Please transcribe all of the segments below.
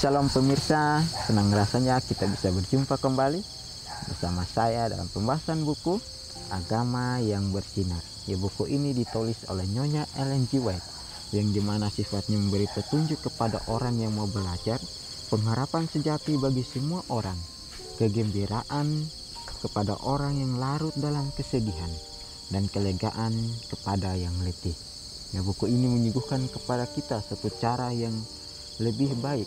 Shalom pemirsa, senang rasanya kita bisa berjumpa kembali bersama saya dalam pembahasan buku Agama yang Bersinar. Ya, buku ini ditulis oleh Nyonya Ellen G. White, yang dimana sifatnya memberi petunjuk kepada orang yang mau belajar, pengharapan sejati bagi semua orang, kegembiraan kepada orang yang larut dalam kesedihan, dan kelegaan kepada yang letih. Ya, buku ini menyuguhkan kepada kita satu cara yang lebih baik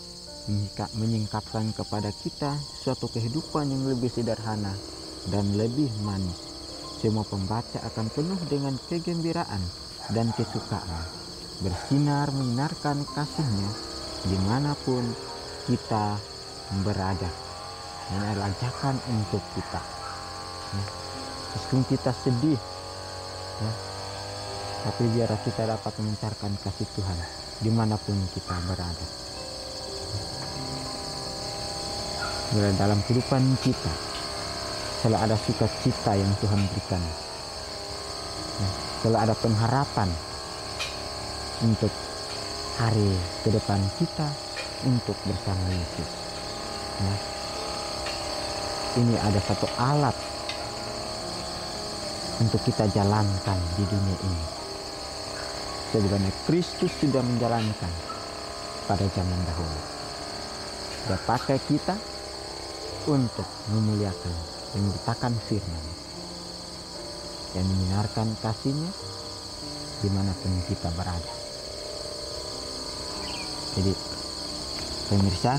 menyingkapkan kepada kita suatu kehidupan yang lebih sederhana dan lebih manis. Semua pembaca akan penuh dengan kegembiraan dan kesukaan, bersinar menyinarkan kasihnya dimanapun kita berada. Ini adalah ajakan untuk kita. Meskipun kita sedih, tapi biar kita dapat memancarkan kasih Tuhan dimanapun kita berada. Dalam kehidupan kita selalu ada sukacita yang Tuhan berikan, selalu ada pengharapan untuk hari ke depan kita untuk bersama Yesus. Ini ada satu alat untuk kita jalankan di dunia ini, sebagaimana Kristus sudah menjalankan pada zaman dahulu. Dia pakai kita untuk memuliakan, memberitakan firman, dan menyinarkan kasihnya dimanapun kita berada. Jadi pemirsa,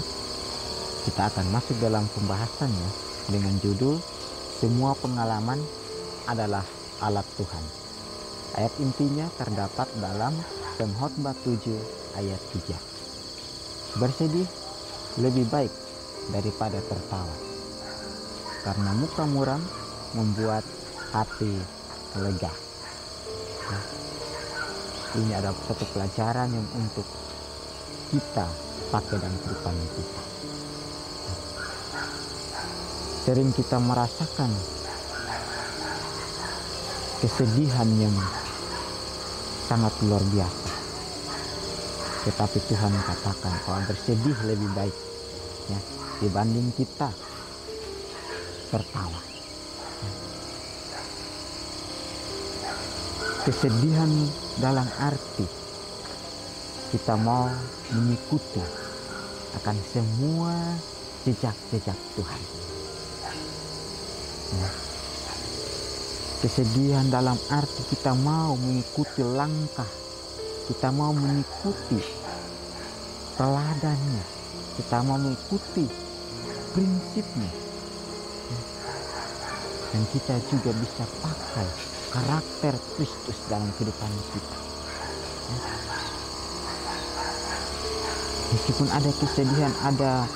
kita akan masuk dalam pembahasannya dengan judul Semua Pengalaman adalah Alat Tuhan. Ayat intinya terdapat dalam Pengkhotbah 7 ayat 3. Bersedih lebih baik daripada tertawa, karena muka muram membuat hati lega. Ini adalah satu pelajaran yang untuk kita pakai dalam kehidupan kita. Sering kita merasakan kesedihan yang sangat luar biasa, tetapi Tuhan katakan bahwa bersedih lebih baik dibanding kita tertawa. Kesedihan dalam arti kita mau mengikuti akan semua jejak-jejak Tuhan. Kesedihan dalam arti kita mau mengikuti langkah, kita mau mengikuti teladannya, kita mau mengikuti prinsipnya, dan kita juga bisa pakai karakter Kristus dalam kehidupan kita. Meskipun ada kesedihan, ada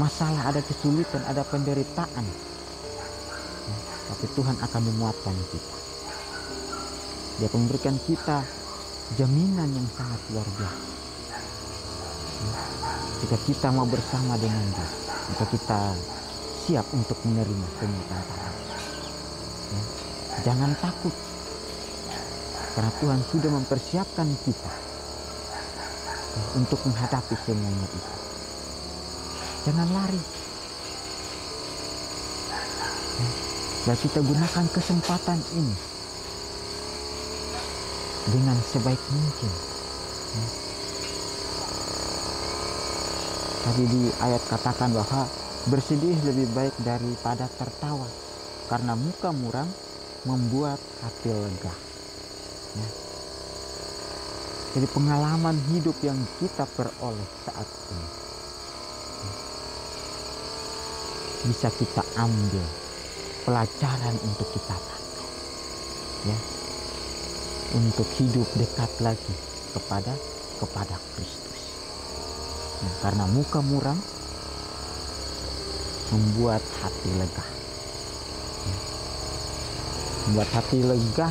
masalah, ada kesulitan, ada penderitaan, tapi Tuhan akan menguatkan kita. Dia memberikan kita jaminan yang sangat luar biasa. Jika kita mau bersama dengan Dia, maka kita siap untuk menerima semua tantangan. Jangan takut, karena Tuhan sudah mempersiapkan kita untuk menghadapi semuanya itu. Jangan lari. Dan kita gunakan kesempatan ini dengan sebaik mungkin. Tadi di ayat katakan bahwa bersedih lebih baik daripada tertawa, karena muka muram membuat hati lega. Jadi pengalaman hidup yang kita peroleh saat ini bisa kita ambil pelajaran untuk kita pakai, untuk hidup dekat lagi kepada Kristus. Karena muka muram membuat hati lega, membuat hati lega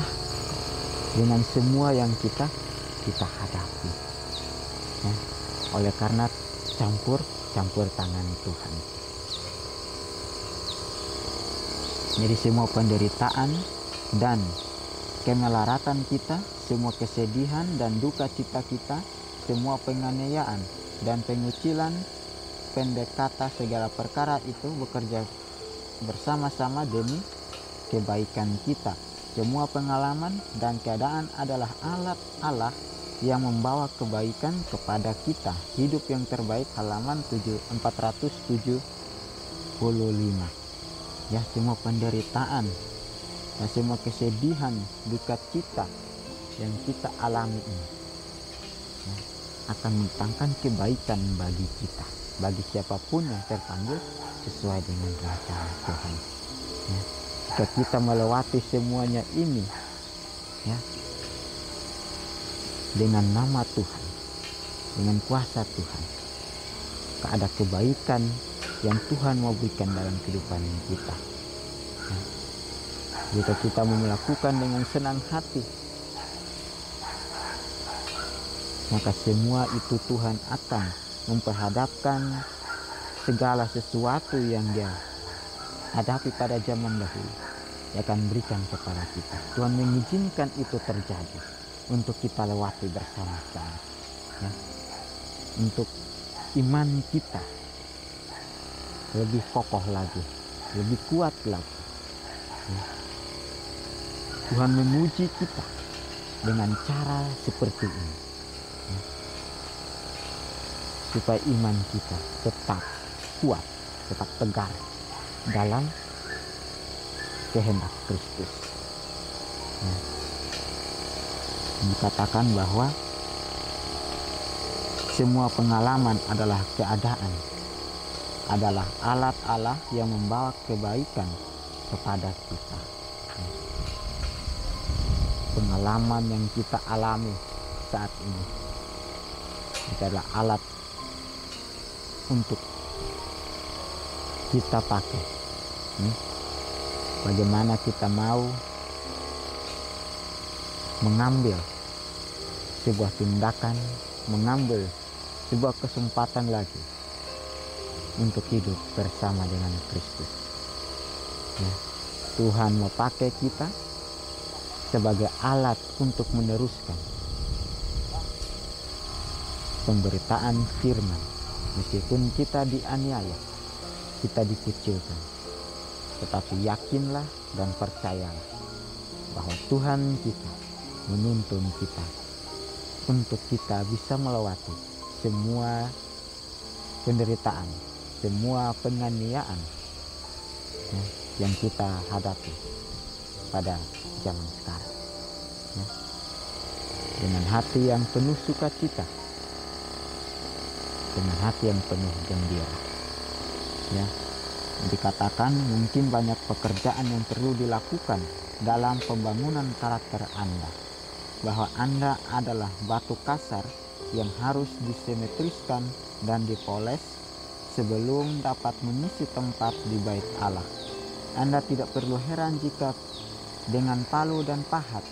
dengan semua yang kita hadapi, oleh karena campur tangan Tuhan. Jadi semua penderitaan dan kemelaratan kita, semua kesedihan dan duka cita kita, semua penganiayaan dan pengucilan pendek kata segala perkara itu bekerja bersama-sama demi kebaikan kita. Semua pengalaman dan keadaan adalah alat Allah yang membawa kebaikan kepada kita. Hidup yang terbaik, halaman 475. Ya, semua penderitaan, ya, semua kesedihan, duka cita yang kita alami ini, ya, akan mendatangkan kebaikan bagi kita, bagi siapapun yang terpanggil sesuai dengan rencana Tuhan. Ya, jika kita melewati semuanya ini, ya, dengan nama Tuhan, dengan kuasa Tuhan, ada kebaikan yang Tuhan mau berikan dalam kehidupan kita. Ya, jika kita mau melakukan dengan senang hati, maka semua itu Tuhan akan memperhadapkan segala sesuatu yang Dia hadapi pada zaman dahulu, Dia akan berikan kepada kita. Tuhan mengizinkan itu terjadi untuk kita lewati bersama-sama, ya, untuk iman kita lebih kokoh lagi, lebih kuat lagi, ya. Tuhan menguji kita dengan cara seperti ini, ya, supaya iman kita tetap kuat, tetap tegar dalam kehendak Kristus. Ya. Dikatakan bahwa semua pengalaman adalah keadaan, adalah alat Allah yang membawa kebaikan kepada kita. Ya. Pengalaman yang kita alami saat ini adalah alat untuk kita pakai. Bagaimana kita mau mengambil sebuah tindakan, mengambil sebuah kesempatan lagi untuk hidup bersama dengan Kristus. Ya, Tuhan mau pakai kita sebagai alat untuk meneruskan pemberitaan firman. Meskipun kita dianiaya, kita dikucilkan, tetapi yakinlah dan percayalah bahwa Tuhan kita menuntun kita untuk kita bisa melewati semua penderitaan, semua penganiayaan, ya, yang kita hadapi pada zaman sekarang, ya. Dengan hati yang penuh sukacita, dengan hati yang penuh gembira, ya. Dikatakan mungkin banyak pekerjaan yang perlu dilakukan dalam pembangunan karakter Anda, bahwa Anda adalah batu kasar yang harus disimetriskan dan dipoles sebelum dapat mengisi tempat di bait Allah. Anda tidak perlu heran jika dengan palu dan pahat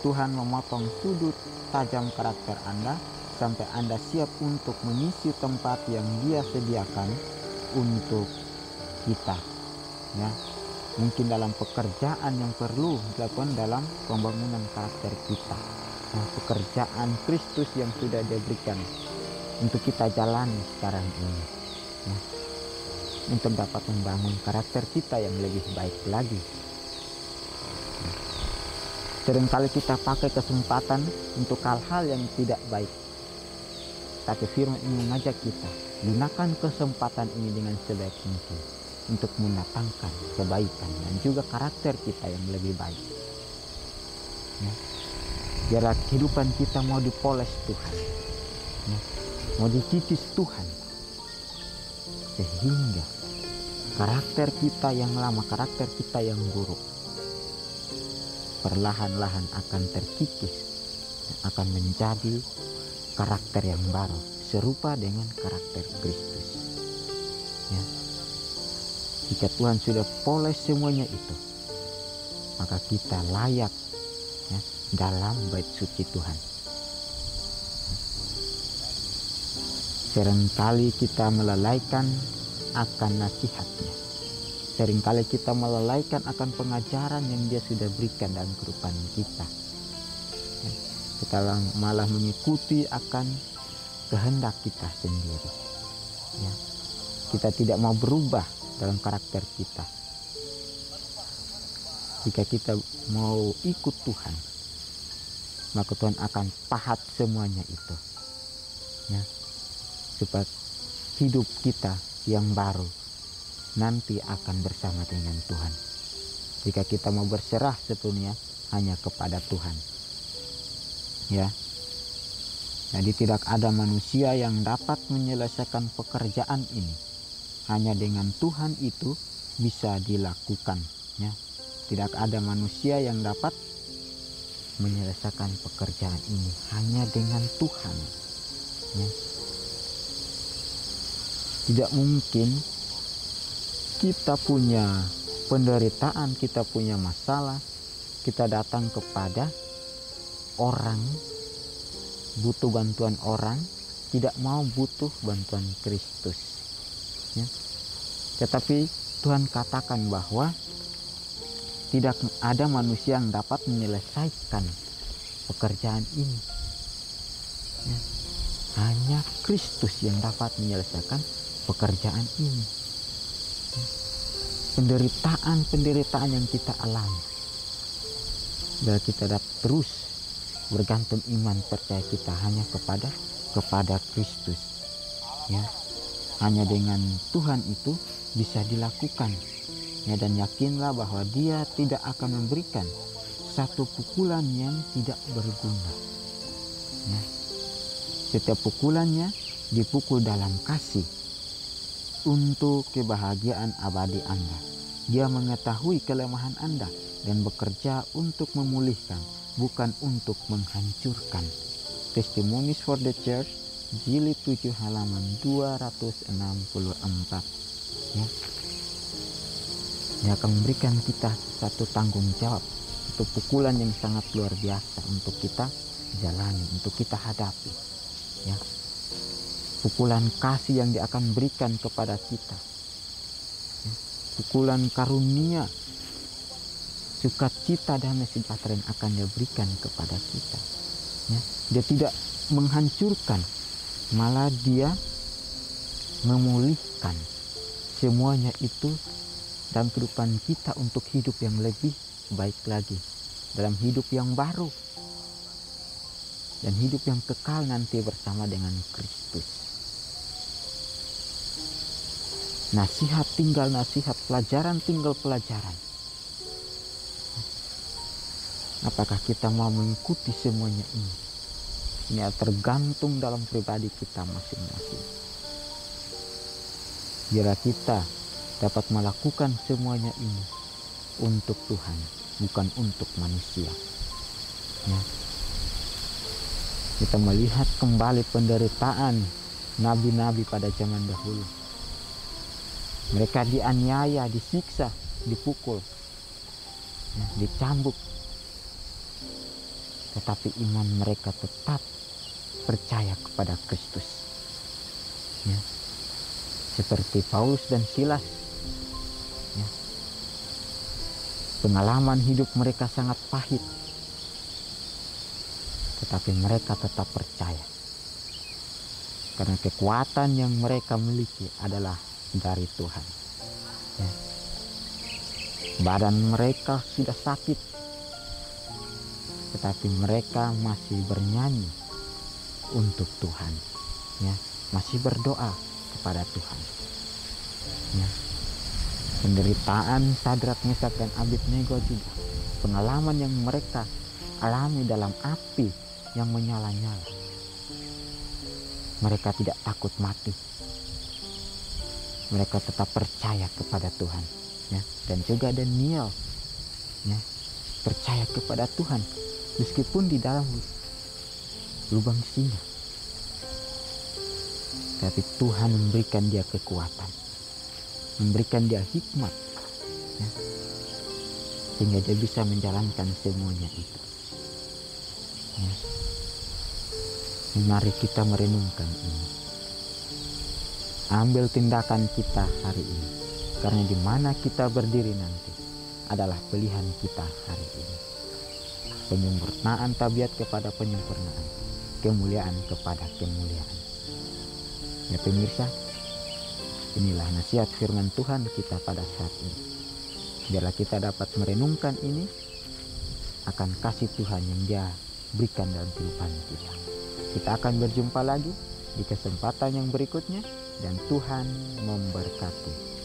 Tuhan memotong sudut tajam karakter Anda sampai Anda siap untuk mengisi tempat yang Dia sediakan untuk kita, ya. Mungkin dalam pekerjaan yang perlu dilakukan dalam pembangunan karakter kita, nah, pekerjaan Kristus yang sudah Dia berikan untuk kita jalani sekarang ini, ya, untuk dapat membangun karakter kita yang lebih baik lagi. Seringkali kita pakai kesempatan untuk hal-hal yang tidak baik, tapi firman ini mengajak kita gunakan kesempatan ini dengan sebaik mungkin untuk mendatangkan kebaikan dan juga karakter kita yang lebih baik, ya. Biarlah kehidupan kita mau dipoles Tuhan, ya, mau dikikis Tuhan, sehingga karakter kita yang lama, karakter kita yang buruk, perlahan-lahan akan terkikis dan akan menjadi karakter yang baru serupa dengan karakter Kristus, ya. Jika Tuhan sudah poles semuanya itu, maka kita layak, ya, dalam bait suci Tuhan. Seringkali kita melalaikan akan nasihatnya, seringkali kita melalaikan akan pengajaran yang Dia sudah berikan dalam kehidupan kita, ya. Kita malah mengikuti akan kehendak kita sendiri, ya. kita tidak mau berubah dalam karakter kita, jika kita mau ikut Tuhan, maka Tuhan akan pahat semuanya itu, ya, supaya hidup kita yang baru nanti akan bersama dengan Tuhan. Jika kita mau berserah sepenuhnya hanya kepada Tuhan, ya. Jadi tidak ada manusia yang dapat menyelesaikan pekerjaan ini. Hanya dengan Tuhan itu bisa dilakukan, ya. Tidak ada manusia yang dapat menyelesaikan pekerjaan ini, hanya dengan Tuhan, ya. Tidak mungkin kita punya penderitaan, kita punya masalah, kita datang kepada orang, butuh bantuan orang, tidak mau butuh bantuan Kristus, ya. Tetapi Tuhan katakan bahwa tidak ada manusia yang dapat menyelesaikan pekerjaan ini, ya. Hanya Kristus yang dapat menyelesaikan pekerjaan ini, ya. Penderitaan yang kita alami, bila kita dapat terus bergantung iman percaya kita hanya kepada Kristus, ya. Hanya dengan Tuhan itu bisa dilakukan, ya. Dan yakinlah bahwa Dia tidak akan memberikan satu pukulan yang tidak berguna, ya. Setiap pukulannya dipukul dalam kasih untuk kebahagiaan abadi Anda. Dia mengetahui kelemahan Anda dan bekerja untuk memulihkan, bukan untuk menghancurkan. Testimonies for the Church, jilid 7 halaman 264, ya. Dia akan memberikan kita satu tanggung jawab, satu pukulan yang sangat luar biasa untuk kita jalani, untuk kita hadapi, ya. Pukulan kasih yang Dia akan berikan kepada kita, ya. Pukulan karunia, sukacita, damai sejahtera yang akan Dia berikan kepada kita, ya. Dia tidak menghancurkan, malah Dia memulihkan semuanya itu dalam kehidupan kita untuk hidup yang lebih baik lagi, dalam hidup yang baru, dan hidup yang kekal nanti bersama dengan Kristus. Nasihat tinggal nasihat, pelajaran tinggal pelajaran. Apakah kita mau mengikuti semuanya ini? Ini tergantung dalam pribadi kita masing-masing. Bila kita dapat melakukan semuanya ini untuk Tuhan, bukan untuk manusia, ya. Kita melihat kembali penderitaan nabi-nabi pada zaman dahulu. Mereka dianiaya, disiksa, dipukul, ya, dicambuk, tetapi iman mereka tetap percaya kepada Kristus, ya. Seperti Paulus dan Silas, ya. Pengalaman hidup mereka sangat pahit, tetapi mereka tetap percaya, karena kekuatan yang mereka miliki adalah dari Tuhan, ya. Badan mereka sudah sakit, tetapi mereka masih bernyanyi untuk Tuhan, ya. Masih berdoa kepada Tuhan, ya. Penderitaan Sadrak, Mesak, dan Abednego juga pengalaman yang mereka alami dalam api yang menyala-nyala. Mereka tidak takut mati, mereka tetap percaya kepada Tuhan, ya. Dan juga Daniel, ya, percaya kepada Tuhan meskipun di dalam lubang singa, tapi Tuhan memberikan dia kekuatan, memberikan dia hikmat, ya, sehingga dia bisa menjalankan semuanya itu, ya. Mari kita merenungkan ini, ambil tindakan kita hari ini, karena di mana kita berdiri nanti adalah pilihan kita hari ini. Penyempurnaan tabiat kepada penyempurnaan, kemuliaan kepada kemuliaan. Ya pemirsa, Inilah nasihat firman Tuhan kita pada saat ini. Biarlah kita dapat merenungkan ini akan kasih Tuhan yang Dia berikan dalam kehidupan kita. Kita akan berjumpa lagi di kesempatan yang berikutnya, dan Tuhan memberkati.